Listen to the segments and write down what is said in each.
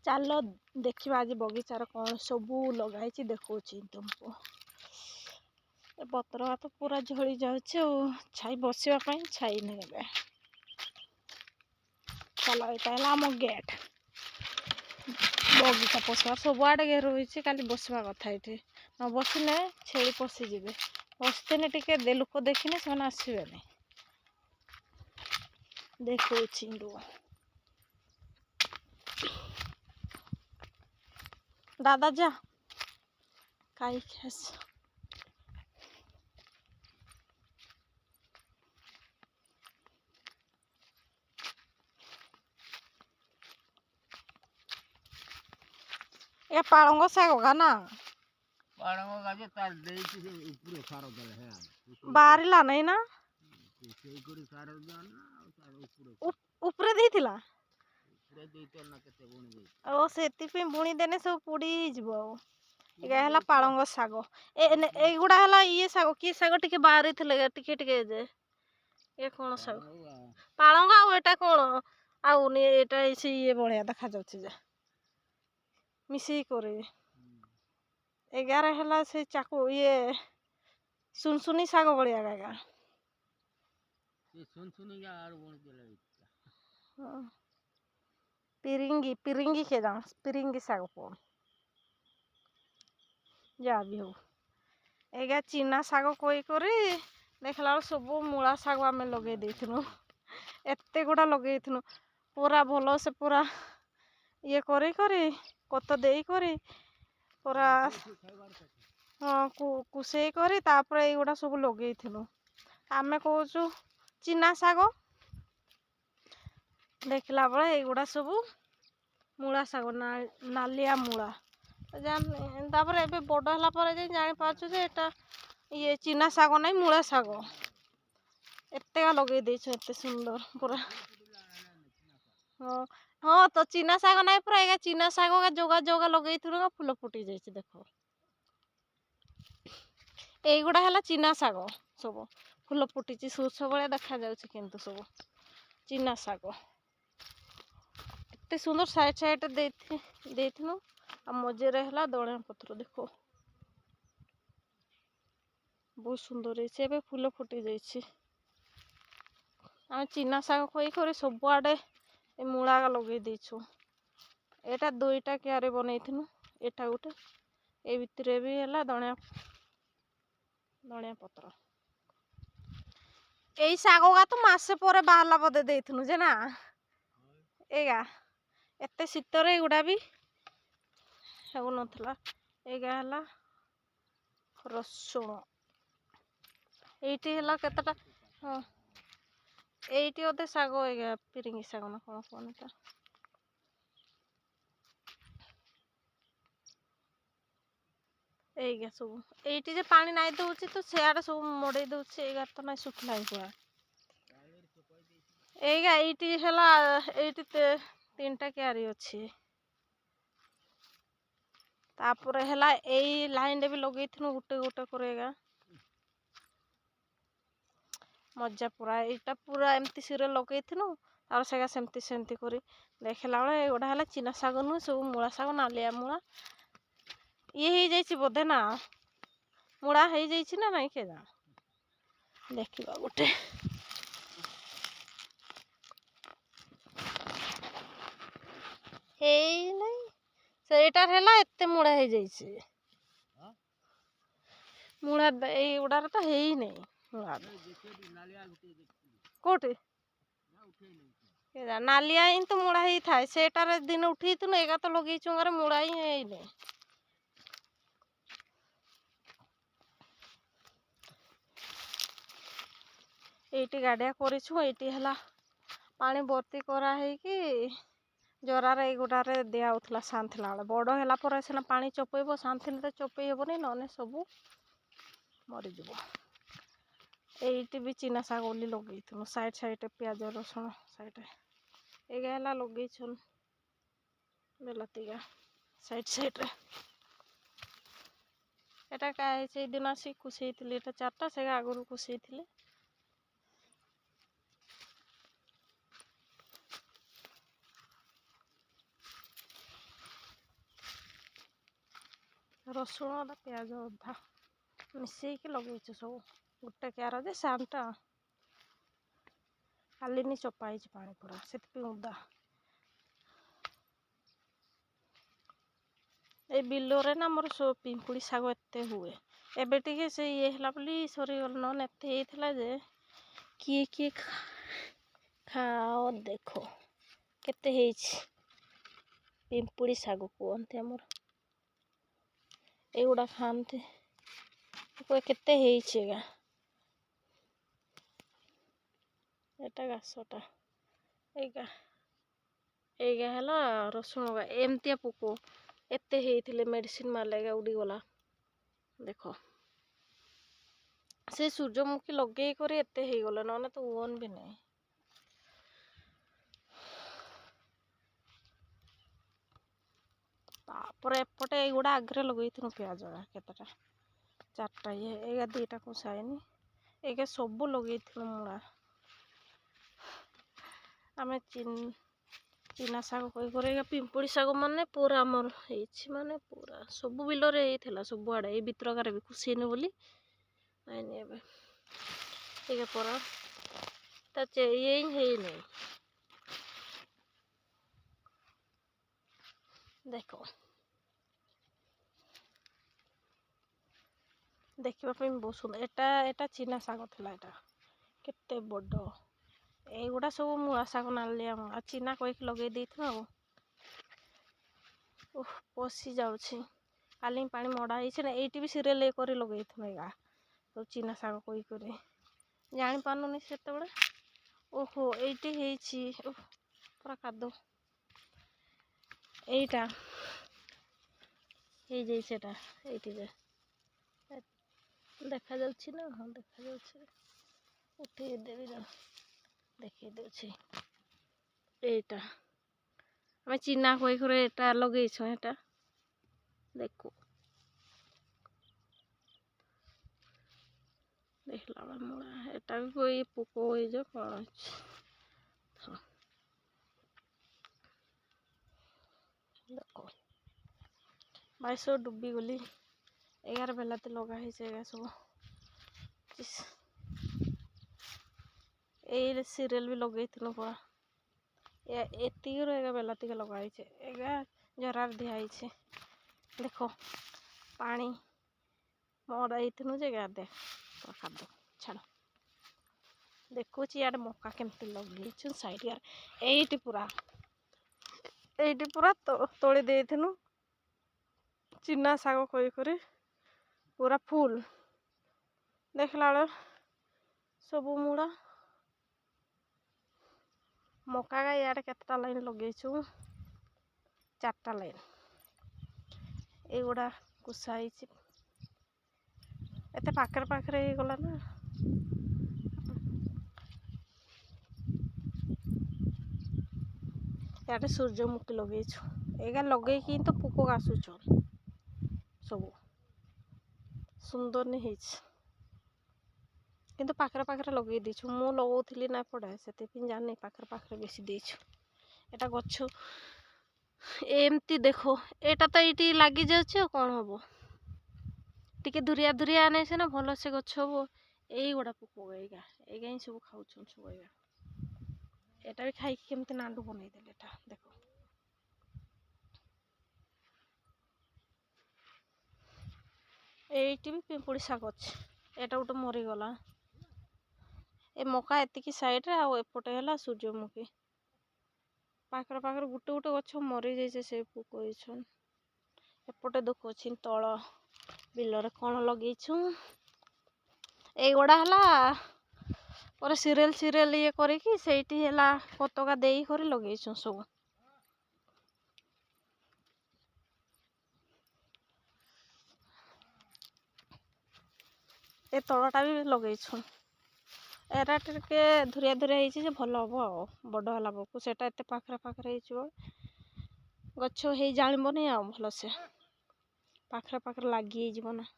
ଚାଲ ଦେଖିବା ଆଜି ବଗିଚାର କ'ଣ ସବୁ ଲଗାଇଛି ଦେଖଉଛି ତୁମକୁ। ଏ ପତ୍ର ତ ପୁରା ଝଡ଼ି ଯାଉଛି ଆଉ ଛାଇ ବସିବା ପାଇଁ ଛାଇ ନାହିଁ ଏବେ। ଚାଲ ଏଇଟା ହେଲା ଆମ ଗେଟ୍। ବଗିଚା ପଶିବାର ସବୁଆଡ଼େ ରହିଛି, ଖାଲି ବସିବା କଥା ଏଠି। ନ ବସିଲେ ଛେଳି ପଶିଯିବେ। ବସିଥିଲେ ଟିକେ ଲୋକ ଦେଖିଲେ ସେମାନେ ଆସିବେନି। ଦେଖଉଛି ରୁହ। दादा जा काई खेस ये पालंग साग होगा ना पालंग का जो तार दे इसी से ऊपर सारो दल है बाहर ला नहीं ना सेई करी सारो दल ना सारो ऊपर दी थिला ऊपर दे तो ना केते बुणी दे ओ सेति पे बुणी देने सब पुडी जिवो एगा हला पालंग साग ए गुडा हला ये साग की साग टिके बाहरी थिले टिके टिके जे ये कोन साग पालंग आ एटा कोन आउ ने एटा इसी ये बढिया देखा जाउछि जे मिसी करे 11 हला से चाकू ये सुनसुनी साग बढिया गागा ये सुनसुनी का आर बुणी देले पिरिंगी पिरिंगी के दाम पिरिंगी साग कोन जा भी हो एगा चीना साग कोई करे देखला सब मूला साग आमे लगे देथिनु एत्ते गुडा लगे देथिनु पूरा भलो से पूरा ये करे करे कत देई करे पूरा हां कुसे करे तापर एगुडा सब लगे देथिनु आमे कहूचु चीना साग देखला बळे एगुडा सब मूला साग नालिया मूला तापर एबे बड़ हला पर जानि पाछु जे एटा ये चीना साग नहीं मूला साग एत्ते लगे देछ एत्ते सुंदर पूरा हां हां तो चीना साग नहीं पूरा एगा चीना साग का जोगा जोगा लगे थुनु फूल फुटी जाइछ देखो एगुडा हला चीना साग सब फूल फुटी सुरस बळे देखा जाउछ किंतु सब चीना साग एत्ते सुंदर साइड साइड देथिनु आ मजे हला दणिया पत्र देखो बहुत सुंदर है फूल फुटी जाइए आम चीना साग खोई कर सब आड़े मूला लगे देचु एटा दुईटा क्यारे बनईथिनु एटा गोटे ए भितरे भी है धनिया धनिया पत्र यही साग का तो मसे पर बाहर बदे देथिनु जे ना एगा एते शीतर एगुड़ा भी हो नथला एगा हला रसुण एटी हला केतटा हां एटी ओते साग एगा पिरिंगी साग ना कोन कोनटा एगा सब एटी जे पानी नाइ दउछि तो सेआडे सब मोडे दउछि एगा तो नाइ सुखलाई हुआ एगा एटी हला एटी तीनटा क्यारी अछि तापर हला एई लाइन दे भी लगेथिनु गुटे गुटे करेगा मजा पूरा एटा पूरा एमती सिरे लगेथिनु और सेगा सेमती सेमती करी देखला बळे एगोडा हला चीना साग नु सब मूला साग नालिया मूला ये ही जाइछि बोधे ना मूला हे जाइछि ना नाही के जा देखिबा गुटे हे नहीं सेटा हला एत्ते मूला हे जाइछि मूला ए उडार तो हे ही नहीं कोटे नालिया इन तो मुड़ा ही था सेटार दिन उठी तु एगा तो लगे चुंगार मुड़ा ही है ने एटी गाडिया करिछु एटी हला पानी भर्ती करा है कि जरा रे गुडारे दिया उथला सांथला बड़ हला पर सेना पानी चपेबो सांथिले तो चपे हेबोनी नने सब मरि जबो एटी भी चीना साग ओली लगे साइड साइड प्याज रसुण साइड एगा हला लगे बेलातीगा साइड साइड रे एटा काय से दिन आसी कुसई थिले एटा चारटा से आगु कुसई थिले ରସୁଣ ଅଦା ପିଆଜ ଅଧା ମିଶେଇକି ଲଗେଇଛୁ ସବୁ। ଗୋଟେ କ୍ୟାର ଯେ ସାନଟା କାଲିନି ଚପା ହେଇଛି ପାଣି ପୁରା ସେଥିପାଇଁ ଓଦା। ଏଇ ବିଲରେ ନା ଆମର ସବୁ ପିମ୍ପୁଡ଼ି ଶାଗ ଏତେ ହୁଏ। ଏବେ ଟିକେ ସେ ଇଏ ହେଲା ବୋଲି ସରିଗଲା, ନହେଲେ ଏତେ ହେଇଥିଲା ଯେ କିଏ କିଏ ଖାଅ ଦେଖ କେତେ ହେଇଛି। ପିମ୍ପୁଡ଼ି ଶାଗ କୁହନ୍ତି ଆମର, ଏଇଗୁଡ଼ା ଖାଆନ୍ତି। କେତେ ହେଇଛି ଏଗା, ଏଟା ଘାସଟା ଏଇଗା ହେଲା ରସୁଣ ଗା। ଏମିତିଆ ପୋକ ଏତେ ହେଇଥିଲେ ମେଡ଼ିସିନ ମାରିଲେ ଏଗା ଉଡ଼ିଗଲା। ଦେଖ ସେ ସୂର୍ଯ୍ୟମୁଖୀ ଲଗେଇ କରି ଏତେ ହେଇଗଲା, ନହେଲେ ତ ଓନ୍ ବି ନାହିଁ। ତାପରେ ଏପଟେ ଏଇଗୁଡ଼ା ଆଗରେ ଲଗେଇଥିଲୁ ପିଆଜ କେତେଟା 4ଟା ଇଏ ଏଇଗା 2ଟା କୁଷାଇନି। ଏଇଗା ସବୁ ଲଗେଇଥିଲୁ ମୂଳା। ଆମେ ଚିନା ଶାଗ କରି ଏଇଗା ପିମ୍ପୁଡ଼ି ଶାଗ ମାନେ ପୁରା ଆମର ହେଇଛି, ମାନେ ପୁରା ସବୁ ବିଲରେ ହେଇଥିଲା ସବୁଆଡ଼େ। ଏଇ ଭିତରକାରେ ବି କୁଷେଇନି ବୋଲି ନାଇନି। ଏବେ ଏଇଗା ପରା ତା ଇଏ ହେଇନି। ଦେଖ ଦେଖିବା ପାଇଁ ବହୁତ ସୁନ୍ଦର। ଏଟା ଚିନା ଶାଗ ଥିଲା, ଏଟା କେତେ ବଡ଼। এইଗୁଡ଼ା ସବୁ ମୂଳା ଶାଗ ନାଲିଆ ମୂଳା ଚିନା କହିକି ଲଗେଇ ଦେଇଥିବ ଆଉ। ପଶି ଯାଉଛି, କାଲି ପାଣି ମଡ଼ା ହେଇଛି ନା। ଏଇଠି ବି ସିରିଏଲ କରି ଲଗେଇଥିବ ଏଗା ସବୁ ଚିନା ଶାଗ କରି ଜାଣିପାରୁନି ସେତେବେଳେ। ଓହୋ ଏଇଠି ହେଇଛି ପୁରା କାଦୁ। ଏଇଟା ହେଇଯାଇଛି, ସେଟା ଏଇଠି ଦେଖାଯାଉଛି ନା। ହଁ ଦେଖାଯାଉଛି, ଉଠେଇ ଦେବି ନା, ଦେଖେଇ ଦେଉଛି। ଏଇଟା ଆମେ ଚିନା କହିକରି ଏଟା ଲଗେଇଛୁ। ଏଟା ଦେଖୁ ଦେଖିଲା ବେଳେ ମୂଳା ଏଟା ବି କୋଇ ପୋକ ହେଇଯାଉ କ'ଣ ଅଛି। ଦେଖ ଭାଇ ସବୁ ଡୁବି ଗଲି। ଏଗାର ବେଲାତି ଲଗା ହେଇଛି ଏଗା ସବୁ। ଏଇ ସିରିଏଲ ବି ଲଗେଇଥିଲୁ ପୁରା। ଏତିକିରୁ ଏଗା ବେଲାତିକି ଲଗା ହେଇଛି। ଏଗା ଜରାର ଦିଆ ହେଇଛି। ଦେଖ ପାଣି ମଡ଼ା ହେଇଥିଲୁ ଯେ ଏଗା ଦେଖ ପୁରା କାଦୁ। ଛାଡ଼ ଦେଖୁଛି ଇଆଡ଼େ ମକା କେମିତି ଲଗେଇଛୁ ସାଇଡ଼୍। ଏଇଠି ପୁରା ତୋଳି ଦେଇଥିଲୁ ଚିନା ଶାଗ କରି ପୁରା ଫୁଲ। ଦେଖିଲା ବେଳେ ସବୁ ମୂଳା। ମକା ଗା ଇଆଡ଼େ କେତେଟା ଲାଇନ୍ ଲଗେଇଛୁ, 4ଟା ଲାଇନ୍। ଏଇଗୁଡ଼ା କୁଷା ହେଇଛି, ଏତେ ପାଖରେ ହେଇଗଲା ନା। ଇଆଡ଼େ ସୂର୍ଯ୍ୟମୁଖୀ ଲଗେଇଛୁ। ଏଇଗା ଲଗେଇକି ତ ପୋକ ଆସୁଛ ସବୁ। ସୁନ୍ଦର ହେଇଛି, କିନ୍ତୁ ପାଖରେ ଲଗେଇ ଦେଇଛୁ। ମୁଁ ଲଗଉଥିଲି ନା ପଡ଼େ, ସେଥିପାଇଁ ଜାଣିନି ପାଖରେ ବେଶୀ ଦେଇଛୁ। ଏଟା ଗଛ ଏମିତି ଦେଖ, ଏଇଟା ତ ଏଇଠି ଲାଗିଯାଉଛି ଆଉ କ'ଣ ହବ। ଟିକେ ଧୁରିଆ ଆନେ ସିନା ଭଲସେ ଗଛ ହବ। এইଗୁଡ଼ା ପୋକ ଏଇଗା ହିଁ ସବୁ ଖାଉଛନ୍ତି ସବୁ। ଏଟା ବି ଖାଇକି କେମିତି ନାଣ୍ଡୁ ବନେଇଦେଲେ। ଏଟା ଦେଖ ଏଇଠି ବି ପିମ୍ପୁଡ଼ି ଶାଗ ଅଛି। ଏଟା ଗୋଟେ ମରିଗଲା। ଏ ମକା ଏତିକି ସାଇଡ଼ରେ, ଆଉ ଏପଟେ ହେଲା ସୂର୍ଯ୍ୟମୁଖୀ। ପାଖରେ ଗୋଟେ ଗଛ ମରିଯାଇଛି, ସେ ପୋକ ହେଇଛନ୍। ଏପଟେ ଦେଖୁଛି ତଳ ବିଲରେ କ'ଣ ଲଗେଇଛୁ। এইଗୁଡ଼ା ହେଲା ପରେ ସିରିଏଲ ଇଏ କରିକି ସେଇଠି ହେଲା ପତକା ଦେଇ କରି ଲଗେଇଛୁ ସବୁ। ଏ ତଳଟା ବି ଲଗେଇଛୁ। ଏରା ଟିକେ ଧୁରିଆ ହେଇଛି ଯେ ଭଲ ହବ ଆଉ। ବଡ଼ ହେଲା ବେଳକୁ ସେଟା ଏତେ ପାଖରେ ହେଇଯିବ, ଗଛ ହେଇ ଜାଣିବନି ଆଉ। ଭଲସେ ପାଖରେ ଲାଗି ହେଇଯିବ ନା।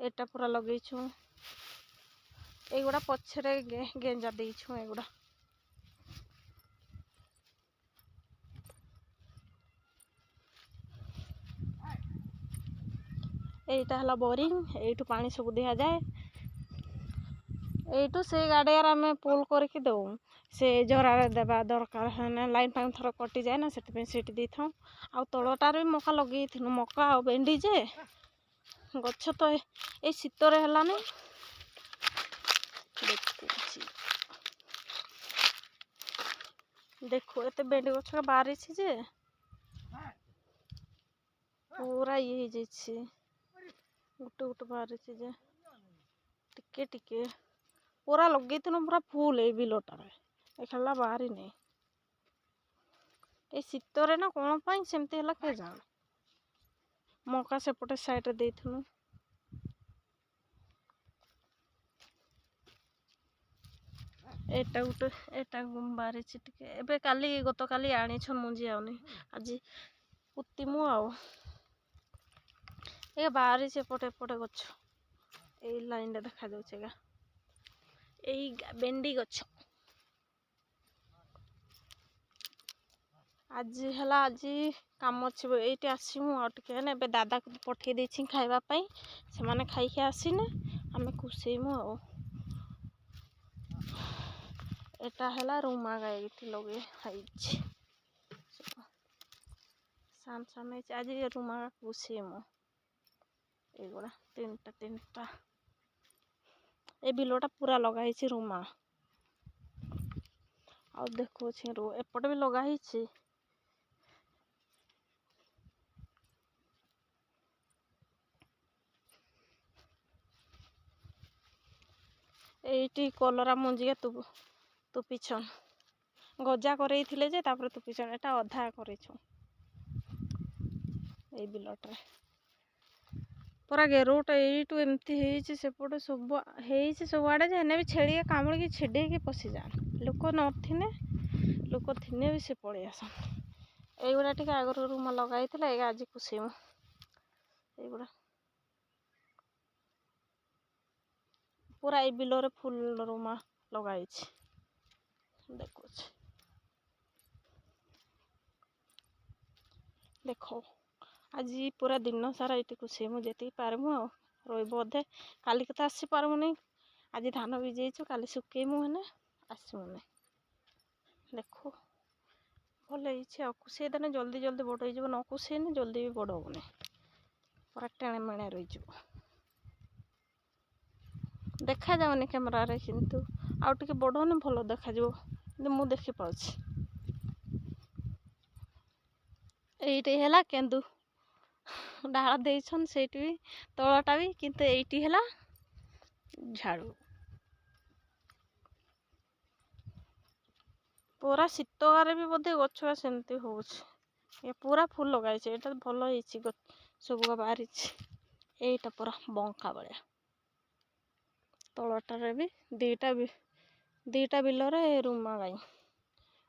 ଏଟା ପୁରା ଲଗେଇଛୁ। এইଗୁଡ଼ା ପଛରେ ଗେଞ୍ଜା ଦେଇଛୁ। ଏଗୁଡ଼ା এইଟା ହେଲା ବୋରିଂ, ଏଇଠୁ ପାଣି ସବୁ ଦିଆଯାଏ। এইଠୁ ସେ ଗାଡ଼ିଆରେ ଆମେ ପୁଲ୍ କରିକି ଦେଉ। ସେ ଜରାରେ ଦେବା ଦରକାର ହେନେ ଲାଇନ୍ ପାଇନ୍ ଥର କଟିଯାଏ ନା, ସେଥିପାଇଁ ସେଇଠି ଦେଇଥାଉ। ଆଉ ତଳଟାରେ ବି ମକା ଲଗେଇଥିଲୁ, ମକା ଆଉ ଭେଣ୍ଡି ଯେ ଗଛ ତ ଏଇ ଶୀତରେ ହେଲାନି। ଦେଖୁ ଏତେ ଭେଣ୍ଡି ଗଛ ବାହାରିଛି ଯେ ପୁରା ଇଏ ହେଇଯାଇଛି, ଗୋଟେ ଗୋଟେ ବାହାରିଛି ଯେ ଟିକେ ଟିକେ ପୁରା ଲଗେଇଥିଲୁ ପୁରା ଫୁଲ୍ ଏଇ ବିଲଟାରେ, ଦେଖିଲା ବାହାରିନି। ଏଇ ଶୀତରେ ନା କ'ଣ ପାଇଁ ସେମିତି ହେଲା କେଜାଣି। ମକା ସେପଟେ ସାଇଡ଼ରେ ଦେଇଥିଲୁ। ଏଟା ବାହାରିଛି ଟିକେ, ଏବେ ଗତକାଲି ଆଣିଛ ମଞ୍ଜି, ଆଉନି ଆଜି ପୁତିମୁ ଆଉ। ଏ ବାହାରିଛି ଏପଟେ ଗଛ, ଏଇ ଲାଇନରେ ଦେଖାଯାଉଛି ଏଗା, ଏଇ ଭେଣ୍ଡି ଗଛ। ଆଜି କାମ ଅଛି, ଏଇଠି ଆସିମୁ ଆଉ ଟିକେ ହେନେ। ଏବେ ଦାଦାକୁ ପଠେଇ ଦେଇଛି ଖାଇବା ପାଇଁ, ସେମାନେ ଖାଇକି ଆସିନେ ଆମେ କୁସେଇମୁ ଆଉ। ଏଟା ହେଲା ରୁମା ଗାଈଠି ଲଗେଇ ହେଇଛି, ସାନ ହେଇଛି। ଆଜି ରୁମା କୁସେଇମୁ ଏଇଗୁଡ଼ା ତିନିଟା। ଏ ବିଲଟା ପୁରା ଲଗା ହେଇଛି ରୁମା। ଆଉ ଦେଖୁଛି ଏପଟେ ବି ଲଗା ହେଇଛି। ଏଇଠି କଲରା ମଞ୍ଜିକା ତୁପିଛନ୍, ଗଜା କରେଇଥିଲେ ଯେ ତାପରେ ତୁପିଛନ୍। ଏଟା ଅଧା କରିଛୁ ଏଇ ବିଲଟାରେ। ପୁରା ଗେରୁଟା ଏଇଠୁ ଏମିତି ହେଇଛି, ସେପଟେ ସବୁ ହେଇଛି ସବୁଆଡ଼େ ଯେ, ହେନେ ବି ଛେଳିକେ କାମୁଡ଼ିକି ଛିଡ଼େଇକି ପଶିଯାଆନ୍। ଲୋକ ଥିନେ ବି ସେ ପଳେଇ ଆସନ୍। এইଗୁଡ଼ା ଟିକେ ଆଗରୁ ରୁମା ଲଗା ହେଇଥିଲା, ଏଇଗା ଆଜି କୁସେଇମୁ। এইଗୁଡ଼ା ପୁରା ଏଇ ବିଲରେ ଫୁଲ୍ ରୁମା ଲଗା ହେଇଛି, ଦେଖୁଛି। ଦେଖ ଆଜି ପୁରା ଦିନ ସାରା ଏଇଠି କୁସେଇମୁ, ଯେତିକି ପାରିମୁ ଆଉ। ରହିବ ଅଧେ, କାଲିକି ତ ଆସିପାରମୁନି। ଆଜି ଧାନ ଭିଜେଇଛୁ, କାଲି ଶୁକେଇମୁ ହେନେ ଆସିମୁନି। ଦେଖୁ ଭଲ ହେଇଛି ଆଉ। କୁସେଇ ଦେନେ ଜଲ୍ଦି ବଡ଼ ହେଇଯିବ, ନ କୁସେଇନେ ଜଲ୍ଦି ବି ବଡ଼ ହବନି, ପୁରା ଟେଣେ ମେଣେ ରହିଯିବ। ଦେଖାଯାଉନି କ୍ୟାମେରାରେ, କିନ୍ତୁ ଆଉ ଟିକେ ବଡ଼ ହେନେ ଭଲ ଦେଖାଯିବ, କିନ୍ତୁ ମୁଁ ଦେଖିପାରୁଛି। ଏଇଠି ହେଲା କେନ୍ଦୁ ଡାଳ ଦେଇଛନ୍, ସେଇଠି ବି ତଳଟା ବି, କିନ୍ତୁ ଏଇଠି ହେଲା ଝାଡ଼ୁ। ପୁରା ଶୀତଗାରେ ବି ବୋଧେ ଗଛ ସେମିତି ହେଉଛି। ଏ ପୁରା ଫୁଲ୍ ଲଗା ହେଇଛି, ଏଇଟା ଭଲ ହେଇଛି, ସବୁ ବାହାରିଛି। এইটা ପୁରା ବଙ୍କା ଭଳିଆ। ତଳଟାରେ ବି ଦିଟା ବିଲରେ ରୁମା ଗାଈ।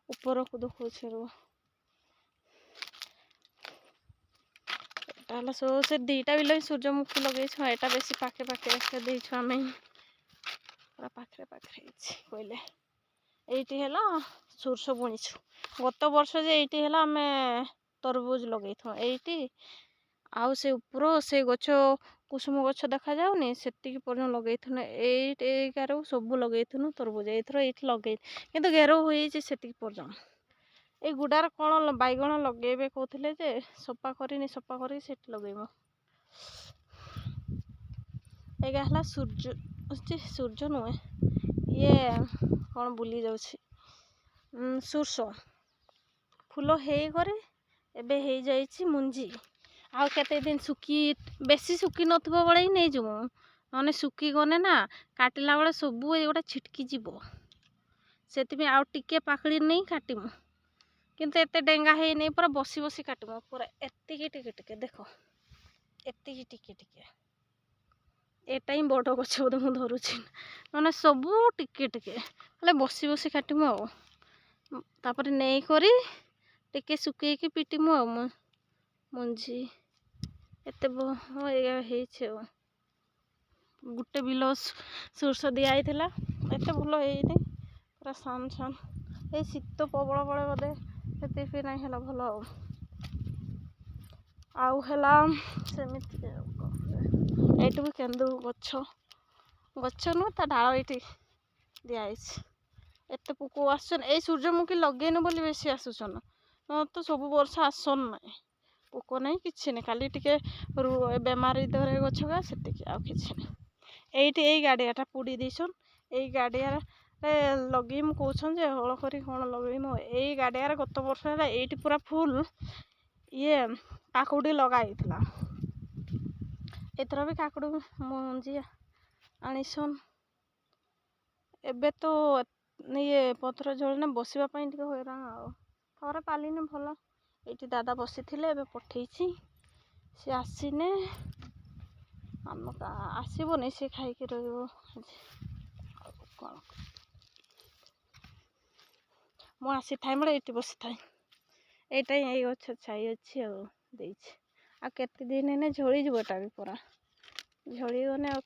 ଉପରକୁ ଦେଖଉଛି ରୁହ। ଏଟା ହେଲା ସେ ଦିଟା ବିଲ ବି ସୂର୍ଯ୍ୟମୁଖୀ ଲଗେଇଛୁ। ଏଟା ବେଶୀ ପାଖେ ଦେଇଛୁ ଆମେ, ପୁରା ପାଖରେ ହେଇଛି କହିଲେ। এইটি ହେଲା ସୋରିଷ ବୁଣିଛୁ। ଗତ ବର୍ଷ ଯେ এইଟି ହେଲା ଆମେ ତରଭୁଜ ଲଗେଇଥାଉ এইଟି। ଆଉ ସେ ଉପର ସେ ଗଛ କୁସୁମ ଗଛ ଦେଖାଯାଉନି, ସେତିକି ପର୍ଯ୍ୟନ୍ତ ଲଗେଇଥିଲୁ। ଏଇଟାରୁ ସବୁ ଲଗେଇଥିଲୁ ତରଭୁଜ। ଏଇଥର ଏଇଠି ଲଗେଇ, କିନ୍ତୁ ଘେର ହୋଇଯାଇଛି ସେତିକି ପର୍ଯ୍ୟନ୍ତ। ଏଇ ଗୁଡ଼ାରେ କ'ଣ ବାଇଗଣ ଲଗେଇବେ କହୁଥିଲେ ଯେ ସଫା କରିକି ସେଠି ଲଗେଇବୁ। ଏଇଟା ହେଲା ସୂର୍ଯ୍ୟ ନୁହେଁ, ଇଏ କ'ଣ ବୁଲି ଯାଉଛି, ସୋରିଷ ଫୁଲ ହେଇକରି ଏବେ ହେଇଯାଇଛି ମଞ୍ଜି। ଆଉ କେତେ ଦିନ ବେଶୀ ଶୁଖି ନଥିବ ବେଳେ ହିଁ ନେଇଯିବୁ, ନହେଲେ ଶୁଖିଗଲେ ନା କାଟିଲା ବେଳେ ସବୁ ଏଇଗୁଡ଼ା ଛିଟକି ଯିବ। ସେଥିପାଇଁ ଆଉ ଟିକେ ପାକଳି ନେଇ କାଟିମୁ, କିନ୍ତୁ ଏତେ ଡେଙ୍ଗା ହେଇନି, ପୁରା ବସି କାଟିମୁ। ପୁରା ଏତିକି ଟିକେ ଦେଖ, ଏତିକି ଟିକେ। ଏଟା ହିଁ ବଡ଼ ଗଛ ବୋଧେ ମୁଁ ଧରୁଛି, ନହେଲେ ସବୁ ଟିକେ ହେଲେ ବସି କାଟିମୁ ଆଉ। ତାପରେ ନେଇକରି ଟିକେ ଶୁଖେଇକି ପିଟିମୁ ଆଉ ମଞ୍ଜି। ଏତେ ହେଇଛି ଆଉ। ଗୋଟେ ବିଲ ସୋରିଷ ଦିଆ ହେଇଥିଲା, ଏତେ ଭଲ ହେଇନି, ପୁରା ସାନ। ଏଇ ଶୀତ ପ୍ରବଳ ବଳେ ବୋଧେ ସେଥିପାଇଁ ନାହିଁ ହେଲା ଭଲ ଆଉ ହେଲା ସେମିତି ଆଉ। ଏଇଠି ବି କେନ୍ଦୁ ଗଛ ନୁହଁ ତା ଡାଳ ଏଇଠି ଦିଆହେଇଛି। ଏତେ ପୋକ ଆସୁଛନ୍ ଏଇ ସୂର୍ଯ୍ୟମୁଖୀ ଲଗେଇନୁ ବୋଲି ବେଶୀ ଆସୁଛନ୍ ତ ସବୁ ବର୍ଷ ଆସନ୍ ନାହିଁ ପୋକ ନାହିଁ କିଛି ନାହିଁ ଖାଲି ଟିକେ ବେମାରୀ ଧରେ ଗଛ ଗା ସେତିକି ଆଉ କିଛି ନାହିଁ। ଏଇଠି ଏଇ ଗାଡ଼ିଆଟା ପୋଡ଼ି ଦେଇଛନ୍ ଏଇ ଗାଡ଼ିଆରେ ଲଗେଇମୁ କହୁଛନ୍ ଯେ ହଳ କରି କ'ଣ ଲଗେଇମୁ ଏଇ ଗାଡ଼ିଆରେ ଗତ ବର୍ଷ ହେଲା ଏଇଠି ପୁରା ଫୁଲ୍ ଇଏ କାକୁଡ଼ି ଲଗା ହେଇଥିଲା। ଏଥର ବି କାକୁଡ଼ି ମଞ୍ଜି ଆଣିଛନ୍। ଏବେ ତ ଇଏ ପତ୍ର ଝଡ଼ିଲେ ବସିବା ପାଇଁ ଟିକେ ହଇରାଣ ଆଉ ଥରେ ପାରିଲେ ଭଲ। ଏଇଠି ଦାଦା ବସିଥିଲେ ଏବେ ପଠେଇଛି ସେ ଆସିନେ ଆମ ଆସିବନି ସେ ଖାଇକି ରହିବ ଆଉ କ'ଣ। ମୁଁ ଆସିଥାଏ ବେଳେ ଏଇଠି ବସିଥାଏ ଏଇଟା ହିଁ ଏଇ ଗଛ ଛାଇ ଅଛି ଆଉ ଦେଇଛି ଆଉ କେତେ ଦିନ ଏନେ ଝଡ଼ିଯିବ ଏଟା ବି ପୁରା ଝଡ଼ିଗଲେ ଆଉ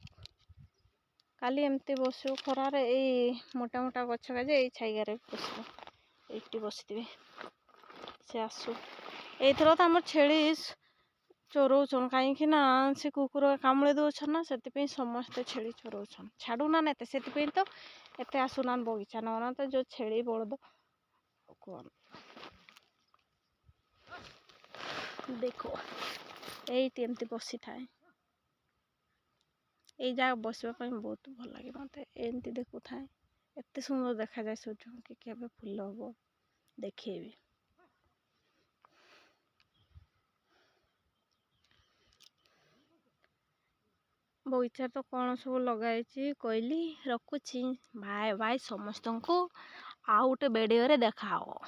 କାଲି ଏମିତି ବସିବୁ ଖରାରେ ଏଇ ମୋଟା ମୋଟା ଗଛ କାଜେ ଏଇ ଛାଇଗାରେ ବସିବ ଏଇଠି ବସିଥିବେ ସେ ଆସୁ। ଏଇଥର ତ ଆମର ଛେଳି ଚରଉଛନ୍ କାହିଁକି ନା ସେ କୁକୁର କାମୁଡ଼ି ଦଉଛନ୍ ନା ସେଥିପାଇଁ ସମସ୍ତେ ଛେଳି ଚରଉଛନ୍ ଛାଡ଼ୁନା ଏତେ ସେଥିପାଇଁ ତ ଏତେ ଆସୁନାନ୍ ବଗିଚା ନହେଲେ ତ ଯୋଉ ଛେଳି ବଳଦ କ'ଣ ଦେଖ ଏଇଠି ଏମିତି ବସିଥାଏ। ଏଇ ଜାଗା ବସିବା ପାଇଁ ବହୁତ ଭଲ ଲାଗେ ମୋତେ ଏମିତି ଦେଖୁଥାଏ ଏତେ ସୁନ୍ଦର ଦେଖାଯାଏ ସୂର୍ଯ୍ୟମୁଖୀ କେବେ ଫୁଲ ହବ ଦେଖେଇବି। ବଗିଚାରେ ତ କ'ଣ ସବୁ ଲଗାହେଇଛି କହିଲି ରଖୁଛି ବାଏ ବାଏ ସମସ୍ତଙ୍କୁ ଆଉ ଗୋଟେ ଭିଡ଼ିଓରେ ଦେଖାହବ।